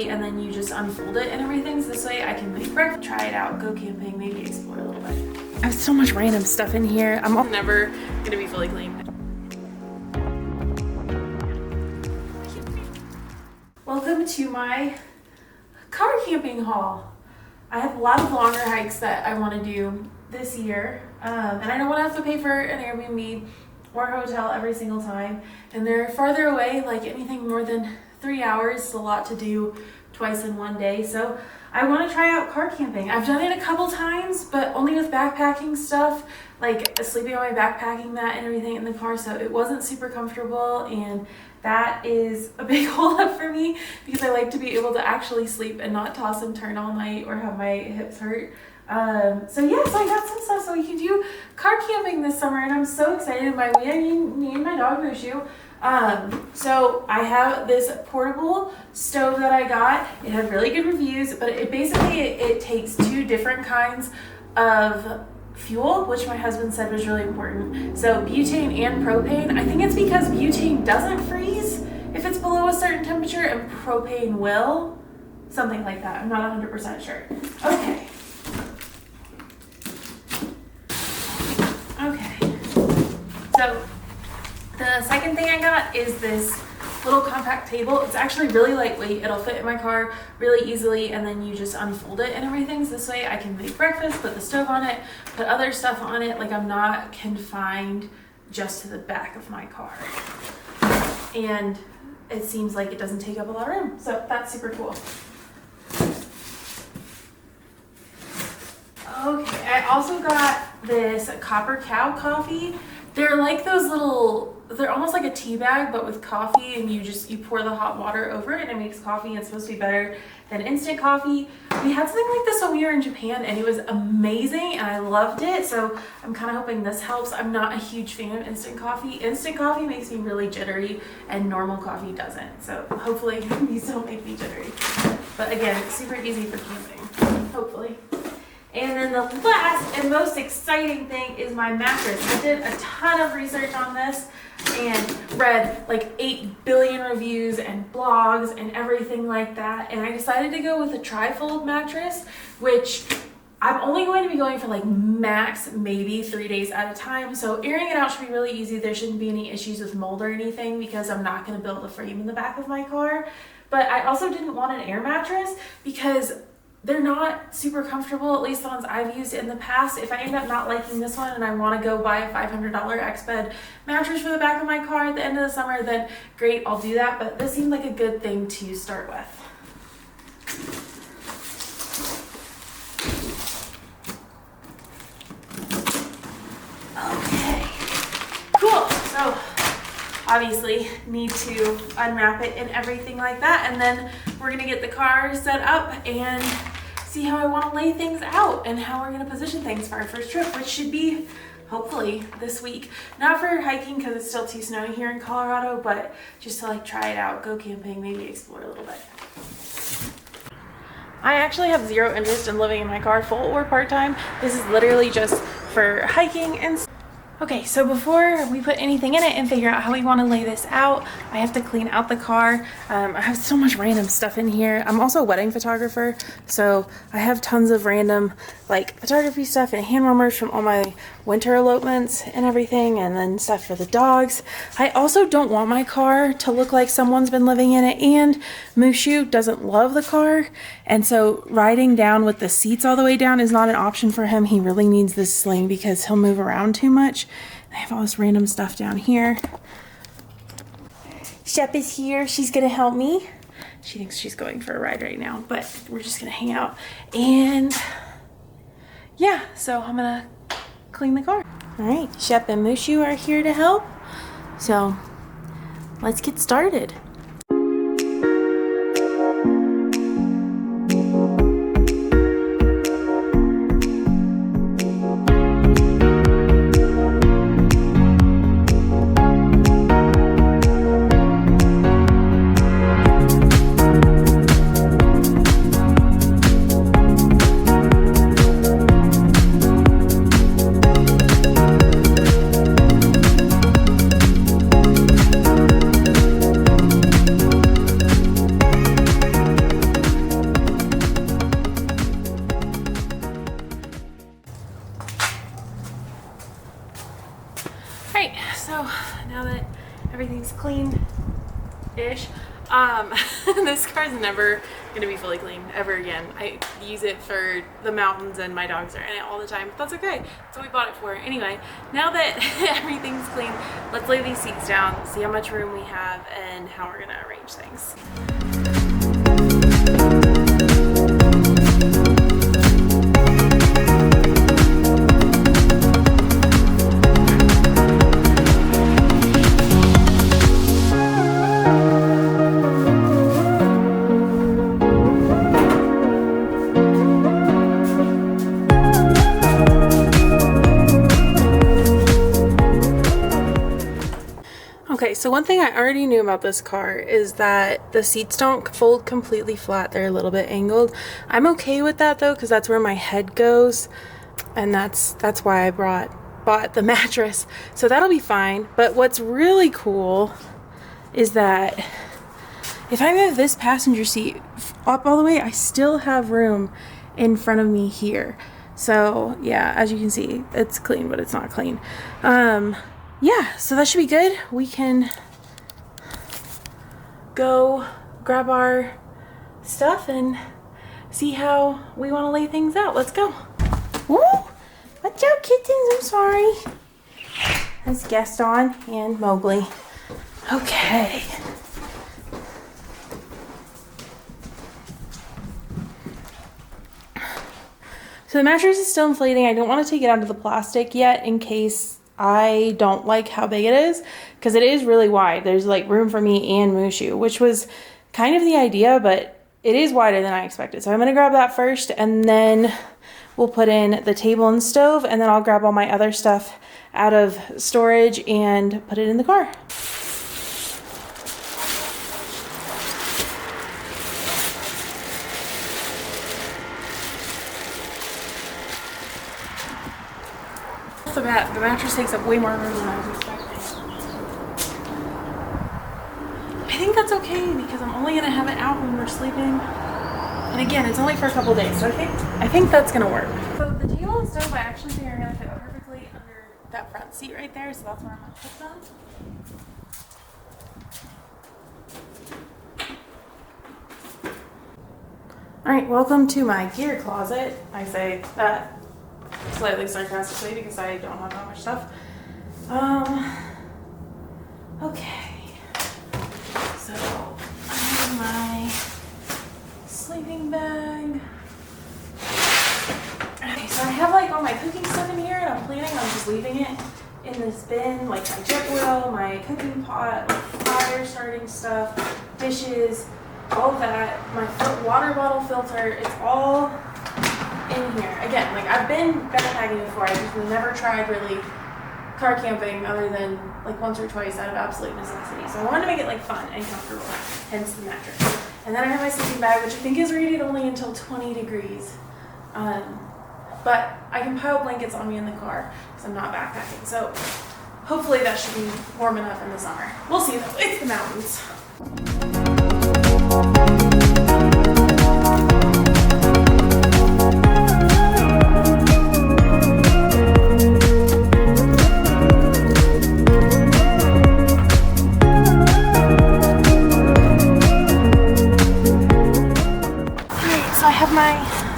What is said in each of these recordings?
and then you just unfold it and everything. So this way I can make breakfast, try it out, go camping, maybe explore a little bit. I have so much random stuff in here. I'm never gonna be fully clean. Welcome to my car camping haul. I have a lot of longer hikes that I want to do this year, and I don't want to have to pay for an Airbnb or a hotel every single time, and they're farther away. Like anything more than 3 hours is a lot to do twice in one day, so I want to try out car camping. I've done it a couple times, but only with backpacking stuff, like sleeping on my backpacking mat and everything in the car, so it wasn't super comfortable, and that is a big hold up for me because I like to be able to actually sleep and not toss and turn all night or have my hips hurt. So I got some stuff so we can do car camping this summer, and I'm so excited. Me and my dog Mushu. So I have this portable stove that I got. It had really good reviews, but it takes two different kinds of fuel, which my husband said was really important. So butane and propane. I think it's because butane doesn't freeze if it's below a certain temperature and propane will. Something like that. I'm not 100% sure. Okay. So the second thing I got is this little compact table. It's actually really lightweight. It'll fit in my car really easily, and then you just unfold it and everything. So this way I can make breakfast, put the stove on it, put other stuff on it. Like I'm not confined just to the back of my car. And it seems like it doesn't take up a lot of room. So that's super cool. Okay, I also got this Copper Cow coffee. They're like they're almost like a tea bag, but with coffee, and you pour the hot water over it and it makes coffee. It's supposed to be better than instant coffee. We had something like this when we were in Japan, and it was amazing, and I loved it. So I'm kind of hoping this helps. I'm not a huge fan of instant coffee. Instant coffee makes me really jittery, and normal coffee doesn't. So hopefully these don't make me jittery. But again, it's super easy for camping, hopefully. And then the last and most exciting thing is my mattress. I did a ton of research on this and read like 8 billion reviews and blogs and everything like that. And I decided to go with a tri-fold mattress, which I'm only going to be going for like max maybe 3 days at a time. So airing it out should be really easy. There shouldn't be any issues with mold or anything because I'm not going to build a frame in the back of my car. But I also didn't want an air mattress because they're not super comfortable, at least the ones I've used in the past. If I end up not liking this one and I want to go buy a $500 Exped mattress for the back of my car at the end of the summer, then great, I'll do that. But this seemed like a good thing to start with. Okay, cool. So obviously need to unwrap it and everything like that, and then we're gonna get the car set up and see how I want to lay things out and how we're gonna position things for our first trip, which should be hopefully this week. Not for hiking because it's still too snowy here in Colorado, but just to like try it out, go camping, maybe explore a little bit. I actually have zero interest in living in my car full or part-time. This is literally just for hiking and okay, so before we put anything in it and figure out how we want to lay this out, I have to clean out the car. I have so much random stuff in here. I'm also a wedding photographer, so I have tons of random like photography stuff and hand warmers from all my winter elopements and everything, and then stuff for the dogs. I also don't want my car to look like someone's been living in it, and Mushu doesn't love the car, and so riding down with the seats all the way down is not an option for him. He really needs this sling because he'll move around too much. I have all this random stuff down here. Shep is here. She's gonna help me. She thinks she's going for a ride right now, but we're just gonna hang out. And yeah, so I'm gonna clean the car. All right, Shep and Mushu are here to help. So let's get started. clean-ish. This car's never gonna be fully clean ever again. I use it for the mountains and my dogs are in it all the time. But that's okay. That's what we bought it for. Anyway, now that everything's clean, let's lay these seats down, see how much room we have, and how we're gonna arrange things. Okay, so one thing I already knew about this car is that the seats don't fold completely flat. They're a little bit angled. I'm okay with that though, because that's where my head goes, and that's why I bought the mattress. So that'll be fine. But what's really cool is that if I move this passenger seat up all the way, I still have room in front of me here. So yeah, as you can see, it's clean, but it's not clean. Yeah, so that should be good. We can go grab our stuff and see how we want to lay things out. Let's go. Woo! Watch out, kittens. I'm sorry. That's Gaston and Mowgli. Okay. So the mattress is still inflating. I don't want to take it out of the plastic yet in case I don't like how big it is, because it is really wide. There's like room for me and Mushu, which was kind of the idea, but it is wider than I expected. So I'm gonna grab that first, and then we'll put in the table and stove, and then I'll grab all my other stuff out of storage and put it in the car. The mattress takes up way more room than I was expecting. I think that's okay because I'm only gonna have it out when we're sleeping. And again, it's only for a couple days, so I think that's gonna work. So the table and stove I actually think are gonna fit perfectly under that front seat right there, so that's where I'm gonna put them. Alright, welcome to my gear closet. I say that slightly sarcastically because I don't have that much stuff. Okay. So I have my sleeping bag. Okay, so I have like all my cooking stuff in here, and I'm planning on just leaving it in this bin, like my jet oil, my cooking pot, like fire starting stuff, dishes, all of that, my water bottle filter. It's all in here. Again, like I've been backpacking before, I just never tried really car camping other than like once or twice out of absolute necessity. So I wanted to make it like fun and comfortable, hence the mattress. And then I have my sleeping bag, which I think is rated only until 20 degrees. But I can pile blankets on me in the car because I'm not backpacking. So hopefully that should be warm enough in the summer. We'll see though, it's the mountains.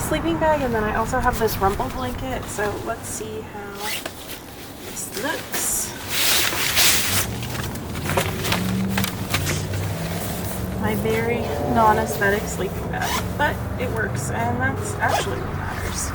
Sleeping bag, and then I also have this rumple blanket, so let's see how this looks. My very non-aesthetic sleeping bag, but it works, and that's actually what matters.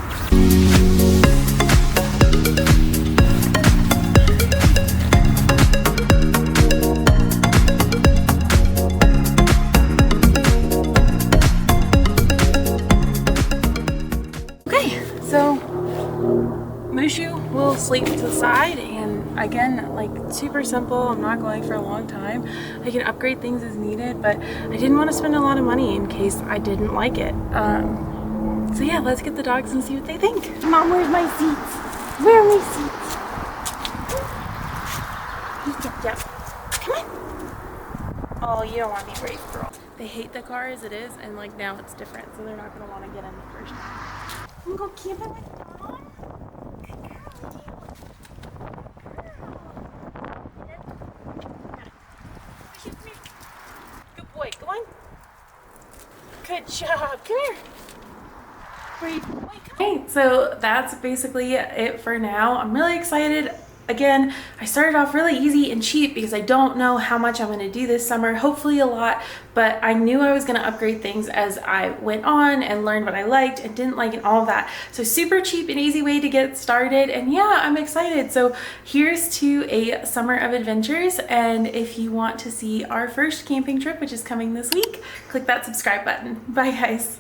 Mushu will sleep to the side, and again, like super simple. I'm not going for a long time. I can upgrade things as needed, but I didn't want to spend a lot of money in case I didn't like it. So yeah, let's get the dogs and see what they think. Mom, where's my seats? Where are my seats? Yep. Come on. Oh, you don't want to be brave, girl. They hate the car as it is, and like now it's different, so they're not gonna want to get in the first time. I'm gonna go camping with Mom. Come here. Good boy. Go on. Good job. Come here. Okay, so that's basically it for now. I'm really excited. Again, I started off really easy and cheap because I don't know how much I'm going to do this summer, hopefully a lot, but I knew I was going to upgrade things as I went on and learned what I liked and didn't like and all of that. So super cheap and easy way to get started, and yeah, I'm excited. So here's to a summer of adventures, and if you want to see our first camping trip, which is coming this week, click that subscribe button. Bye guys.